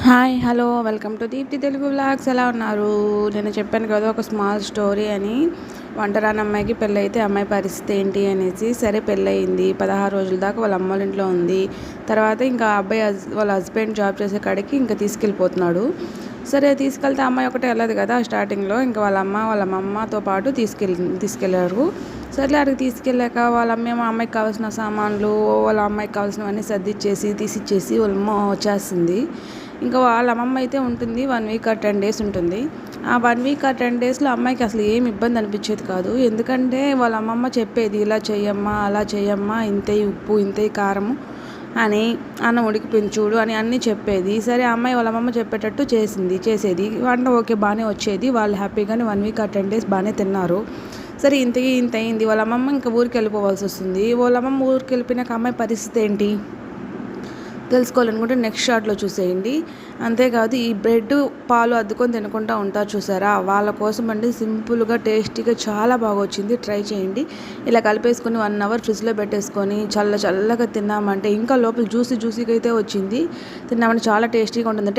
Hi hello welcome to Deepthi Telugu vlogs. ఎలా ఉన్నారు? నేను చెప్పాను కదా ఒక స్మాల్ స్టోరీ అని. వంటరాని అమ్మాయికి పెళ్ళైతే అమ్మాయి పరిస్థితి ఏంటి అనేసి. సరే పెళ్ళయింది, 16 రోజుల దాకా వాళ్ళ అమ్మ వాళ్ళ ఇంట్లో ఉంది. తర్వాత ఇంకా అబ్బాయి వాళ్ళ హస్బెండ్ జాబ్ చేసే కాడికి ఇంకా తీసుకెళ్ళిపోతున్నాడు. సరే తీసుకెళ్తే అమ్మాయి ఒకటే వెళ్ళదు కదా స్టార్టింగ్లో. ఇంకా వాళ్ళ అమ్మతో పాటు తీసుకెళ్ళారు. సర్లే అక్కడికి తీసుకెళ్ళాక వాళ్ళ అమ్మాయికి కావాల్సిన సామాన్లు, వాళ్ళ అమ్మాయికి కావాల్సినవన్నీ సర్దిచ్చేసి తీసిచ్చేసి వాళ్ళ అమ్మ వచ్చేస్తుంది. ఇంకా వాళ్ళ అమ్మమ్మ అయితే ఉంటుంది 1 వీక్ ఆర్ 10 డేస్ ఉంటుంది. ఆ 1 వీక్ ఆర్ 10 డేస్లో అమ్మాయికి అసలు ఏమి ఇబ్బంది అనిపించేది కాదు. ఎందుకంటే వాళ్ళ అమ్మమ్మ చెప్పేది, ఇలా చెయ్యమ్మా, అలా చెయ్యమ్మా, ఇంతే ఉప్పు, ఇంతే కారము అని, అన్నం ఉడికిపోయింది చూడు అని అన్నీ చెప్పేది. సరే అమ్మాయి వాళ్ళ అమ్మమ్మ చెప్పేటట్టు చేసేది. వంట ఓకే బాగానే వచ్చేది. వాళ్ళు హ్యాపీగానే 1 వీక్ ఆర్ 10 డేస్ బాగానే తిన్నారు. సరే ఇంత అయింది. వాళ్ళ అమ్మమ్మ ఇంకా ఊరికి వెళ్ళిపోవాల్సి వస్తుంది. వాళ్ళ అమ్మమ్మ ఊరికి వెళ్ళిపోయినాక అమ్మాయి పరిస్థితి ఏంటి తెలుసుకోవాలనుకుంటే నెక్స్ట్ షార్ట్లో చూసేయండి. అంతేకాదు ఈ బ్రెడ్ పాలు అద్దుకొని తినుకుంటూ ఉంటారు చూసారా, వాళ్ళ కోసం అండి సింపుల్గా టేస్టీగా చాలా బాగా వచ్చింది. ట్రై చేయండి. ఇలా కలిపేసుకొని 1 అవర్ ఫ్రిడ్జ్లో పెట్టేసుకొని చల్లగా తిన్నామంటే ఇంకా లోపల జ్యూసీగా అయితే వచ్చింది. తిన్నామంటే చాలా టేస్టీగా ఉంటుంది.